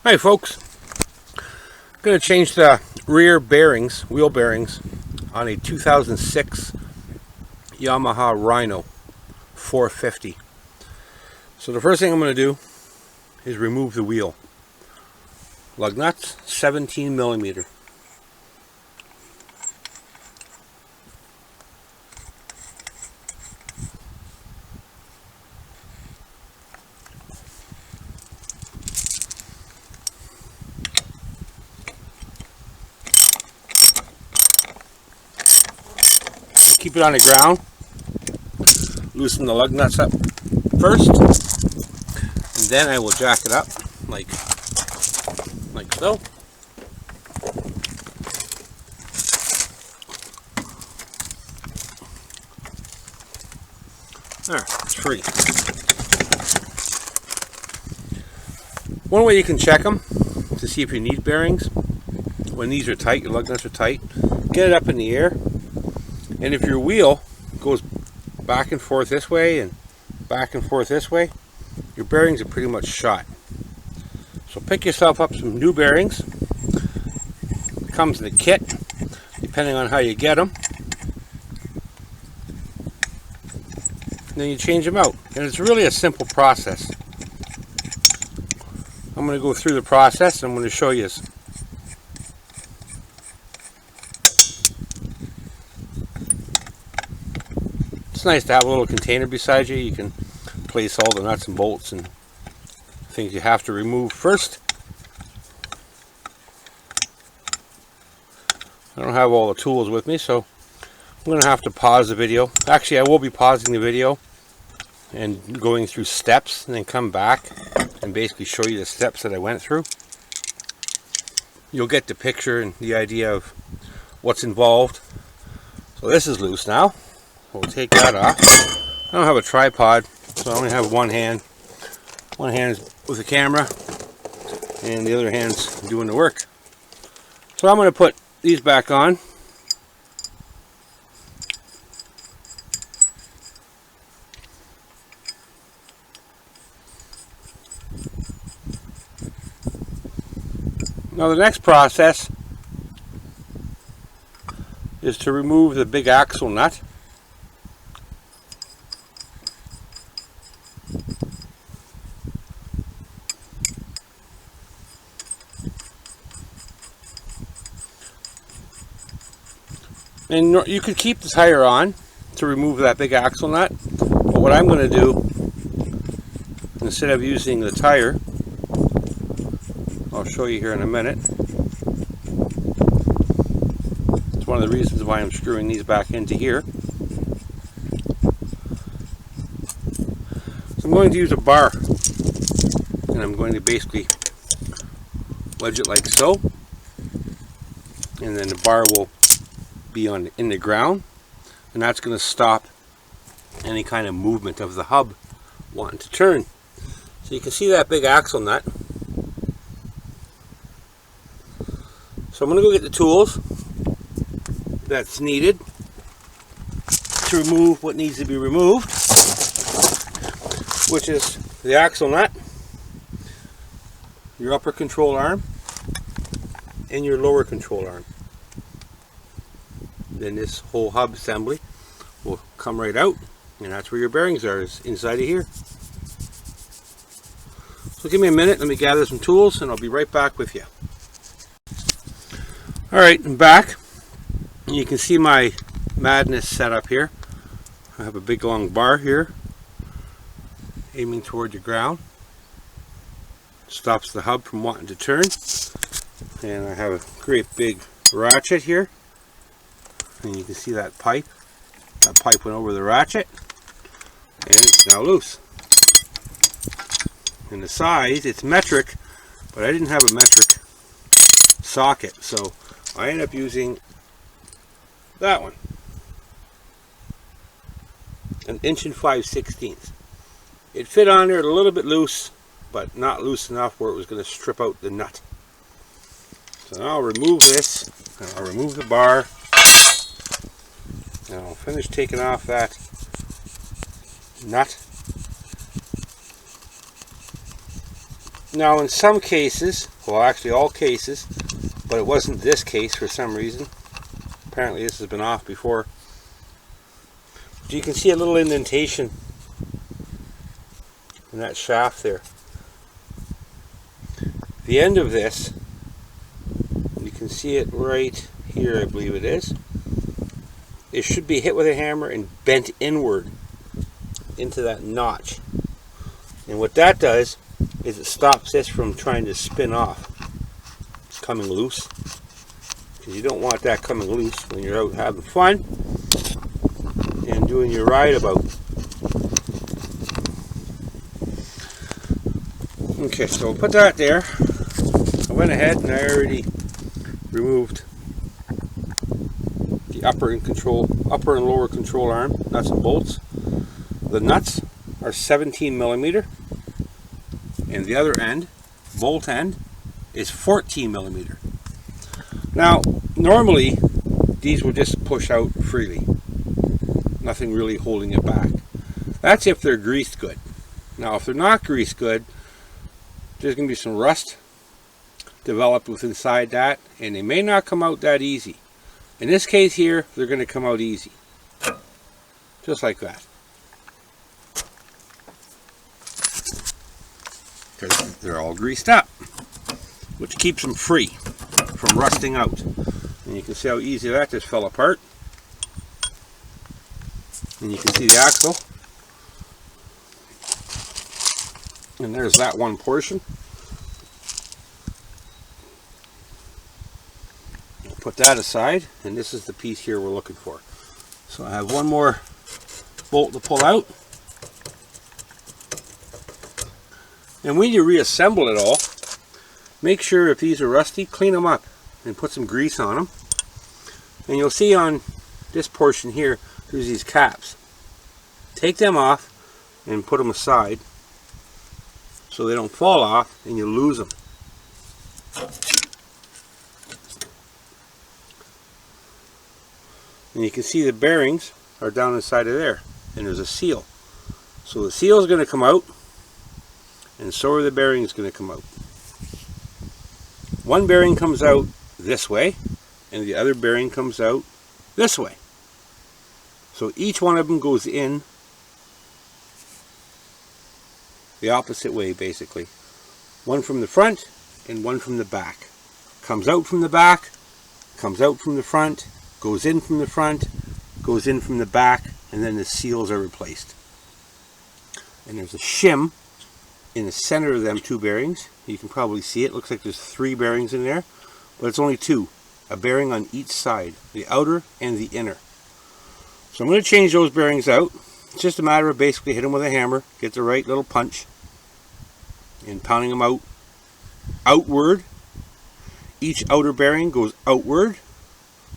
Hi folks, I'm going to change the rear bearings, wheel bearings, on a 2006 Yamaha Rhino 450. So the first thing I'm going to do is remove the wheel. Lug nuts, 17 millimeter. Keep it on the ground. Loosen the lug nuts up first, and then I will jack it up like so. There, it's free. One way you can check them to see if you need bearings, when these are tight, your lug nuts are tight, get it up in the air. And if your wheel goes back and forth this way and back and forth this way, your bearings are pretty much shot. So pick yourself up some new bearings. It comes in a kit, depending on how you get them. And then you change them out. And it's really a simple process. I'm going to go through the process and I'm going to show you. It's nice to have a little container beside you. You can place all the nuts and bolts and things you have to remove first. I don't have all the tools with me, so I'm going to have to pause the video. Actually, I will be pausing the video and going through steps, and then come back and basically show you the steps that I went through. You'll get the picture and the idea of what's involved. So this is loose now. We'll take that off. I don't have a tripod, so I only have one hand. One hand's with the camera, and the other hand's doing the work. So I'm going to put these back on. Now the next process is to remove the big axle nut. And you could keep the tire on to remove that big axle nut, but what I'm going to do, instead of using the tire, I'll show you here in a minute. It's one of the reasons why I'm screwing these back into here. So I'm going to use a bar, and I'm going to basically wedge it like so, and then the bar will be in the ground, and that's going to stop any kind of movement of the hub wanting to turn. So you can see that big axle nut. So I'm going to go get the tools that's needed to remove what needs to be removed, which is the axle nut, your upper control arm, and your lower control arm. Then this whole hub assembly will come right out, and that's where your bearings are, is inside of here. So give me a minute, let me gather some tools, and I'll be right back with you. Alright, I'm back. You can see my madness set up here. I have a big long bar here, aiming toward the ground. Stops the hub from wanting to turn. And I have a great big ratchet here. And you can see that pipe. That pipe went over the ratchet, and it's now loose. And the size, it's metric, but I didn't have a metric socket, so I ended up using that one. An 1 5/16". It fit on there a little bit loose, but not loose enough where it was going to strip out the nut. So now I'll remove this, and I'll remove the bar. Now I'll finish taking off that nut. Now in some cases, well actually all cases, but it wasn't this case for some reason. Apparently this has been off before. So you can see a little indentation in that shaft there. The end of this, you can see it right here, I believe it is. It should be hit with a hammer and bent inward into that notch. And what that does is it stops this from trying to spin off. It's coming loose. Because you don't want that coming loose when you're out having fun and doing your ride about. Okay, so we'll put that there. I went ahead and I already removed the upper and lower control arm nuts and bolts. The nuts are 17 millimeter, and the other end, bolt end, is 14 millimeter. Now, normally these will just push out freely, nothing really holding it back. That's if they're greased good. Now, if they're not greased good, there's going to be some rust developed with inside that, and they may not come out that easy. In this case here, they're going to come out easy, just like that, because they're all greased up, which keeps them free from rusting out. And you can see how easy that just fell apart. And you can see the axle, and there's that one portion. Put that aside, and this is the piece here we're looking for. So I have one more bolt to pull out. And when you reassemble it all, make sure if these are rusty, clean them up and put some grease on them. And you'll see on this portion here, there's these caps. Take them off and put them aside so they don't fall off and you lose them. And you can see the bearings are down inside of there, and there's a seal. So the seal is going to come out, and so are the bearings going to come out. One bearing comes out this way, and the other bearing comes out this way. So each one of them goes in the opposite way, basically. One from the front and one from the back. Comes out from the back, comes out from the front, goes in from the front, goes in from the back, and then the seals are replaced. And there's a shim in the center of them two bearings. You can probably see it. Looks like there's 3 bearings in there, but it's only 2. A bearing on each side, the outer and the inner. So I'm going to change those bearings out. It's just a matter of basically hitting them with a hammer, get the right little punch, and pounding them out outward. Each outer bearing goes outward,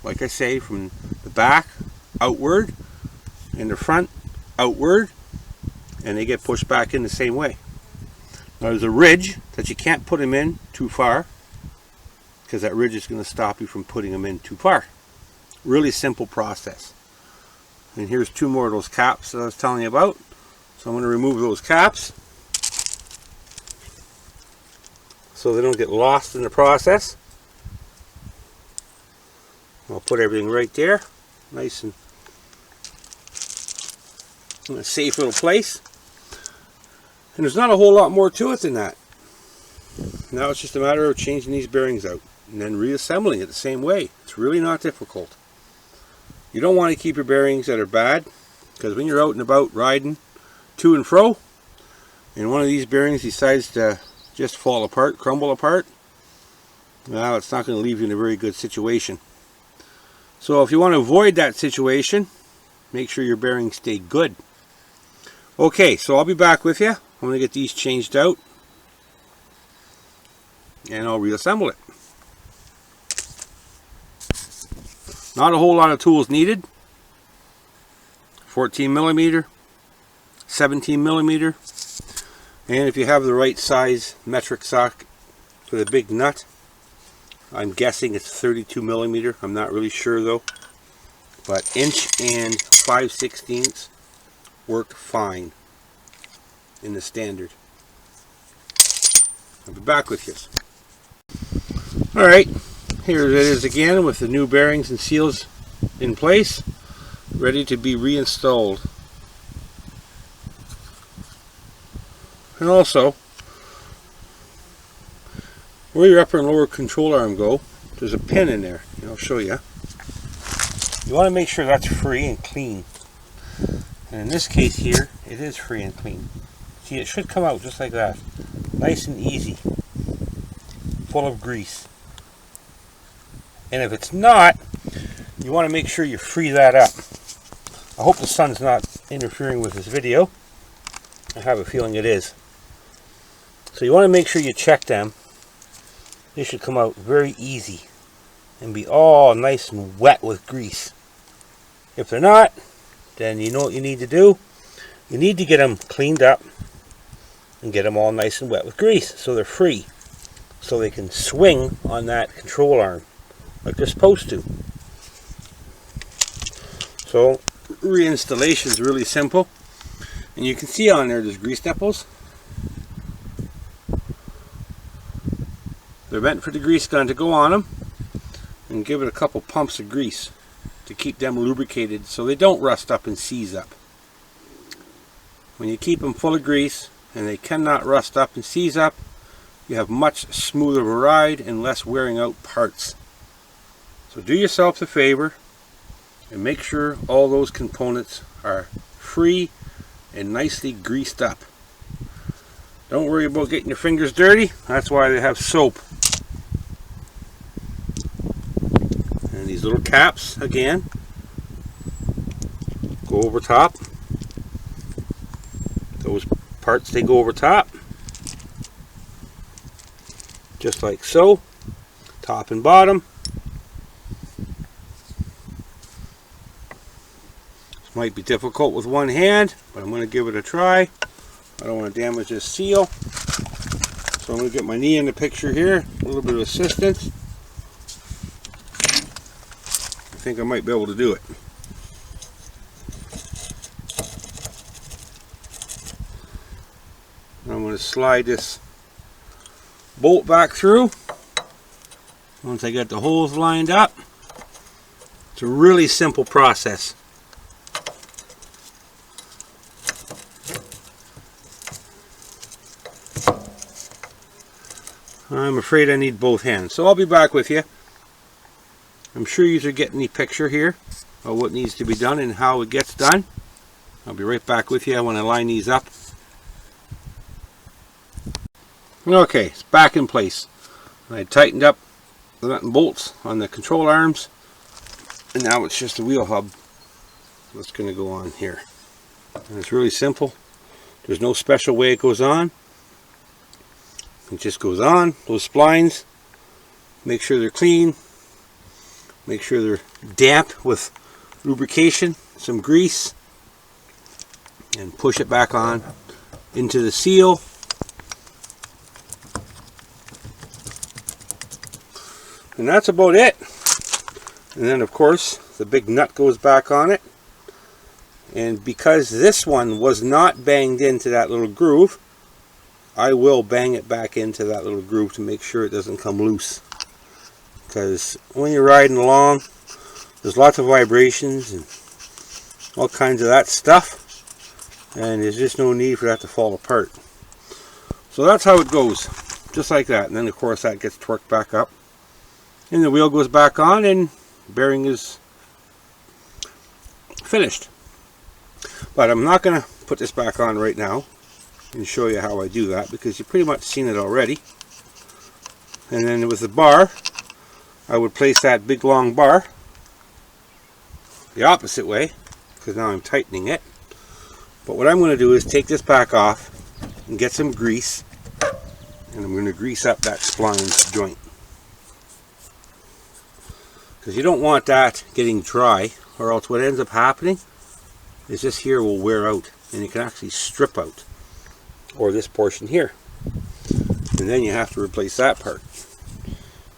like I say, from the back outward, and the front outward, and they get pushed back in the same way. Now there's a ridge that you can't put them in too far, because that ridge is going to stop you from putting them in too far. Really simple process. And here's 2 more of those caps that I was telling you about. So I'm going to remove those caps so they don't get lost in the process. I'll put everything right there, nice and in a safe little place. And there's not a whole lot more to it than that. Now it's just a matter of changing these bearings out and then reassembling it the same way. It's really not difficult. You don't want to keep your bearings that are bad, because when you're out and about riding to and fro, and one of these bearings decides to just fall apart, crumble apart, well, it's not going to leave you in a very good situation. So if you want to avoid that situation, make sure your bearings stay good. Okay, so I'll be back with you. I'm going to get these changed out, and I'll reassemble it. Not a whole lot of tools needed. 14 millimeter, 17 millimeter, and if you have the right size metric sock for the big nut, I'm guessing it's 32 millimeter. I'm not really sure though, but inch and 5/16 work fine in the standard. I'll be back with you. Alright, here it is again with the new bearings and seals in place, ready to be reinstalled. And also, where your upper and lower control arm go, there's a pin in there. I'll show you. You want to make sure that's free and clean. And in this case here, it is free and clean. See, it should come out just like that. Nice and easy. Full of grease. And if it's not, you want to make sure you free that up. I hope the sun's not interfering with this video. I have a feeling it is. So you want to make sure you check them. They should come out very easy and be all nice and wet with grease. If they're not, then you know what you need to do. You need to get them cleaned up and get them all nice and wet with grease so they're free, so they can swing on that control arm like they're supposed to. So reinstallation is really simple, and you can see on there's grease nipples. They're meant for the grease gun to go on them, and give it a couple pumps of grease to keep them lubricated so they don't rust up and seize up. When you keep them full of grease and they cannot rust up and seize up, you have much smoother of a ride and less wearing out parts. So do yourself the favor and make sure all those components are free and nicely greased up. Don't worry about getting your fingers dirty. That's why they have soap. And these little caps, again, go over top. Those parts, they go over top. Just like so. Top and bottom. This might be difficult with one hand, but I'm going to give it a try. I don't want to damage this seal. So I'm going to get my knee in the picture here. A little bit of assistance. I think I might be able to do it. I'm going to slide this bolt back through. Once I get the holes lined up. It's a really simple process. I'm afraid I need both hands, so I'll be back with you. I'm sure you are getting the picture here of what needs to be done and how it gets done. I'll be right back with you when I line these up. Okay, it's back in place. I tightened up the nut and bolts on the control arms, and now it's just a wheel hub that's going to go on here. And it's really simple. There's no special way it goes on. It just goes on. Those splines, make sure they're clean, make sure they're damp with lubrication, some grease, and push it back on into the seal. And that's about it. And then of course the big nut goes back on it, and because this one was not banged into that little groove, I will bang it back into that little groove to make sure it doesn't come loose. Because when you're riding along, there's lots of vibrations and all kinds of that stuff, and there's just no need for that to fall apart. So that's how it goes, just like that. And then of course that gets torqued back up, and the wheel goes back on, and the bearing is finished. But I'm not going to put this back on right now and show you how I do that, because you've pretty much seen it already. And then with the bar, I would place that big long bar the opposite way, because now I'm tightening it. But what I'm going to do is take this back off and get some grease, and I'm going to grease up that spline joint, because you don't want that getting dry, or else what ends up happening is this here will wear out, and it can actually strip out, or this portion here, and then you have to replace that part.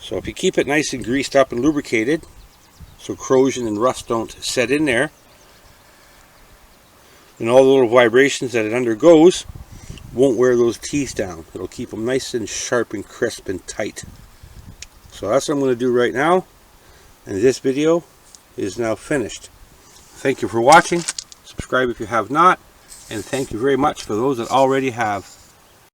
So if you keep it nice and greased up and lubricated, so corrosion and rust don't set in there, and all the little vibrations that it undergoes won't wear those teeth down. It'll keep them nice and sharp and crisp and tight. So that's what I'm going to do right now, and this video is now finished. Thank you for watching. Subscribe if you have not, and thank you very much for those that already have.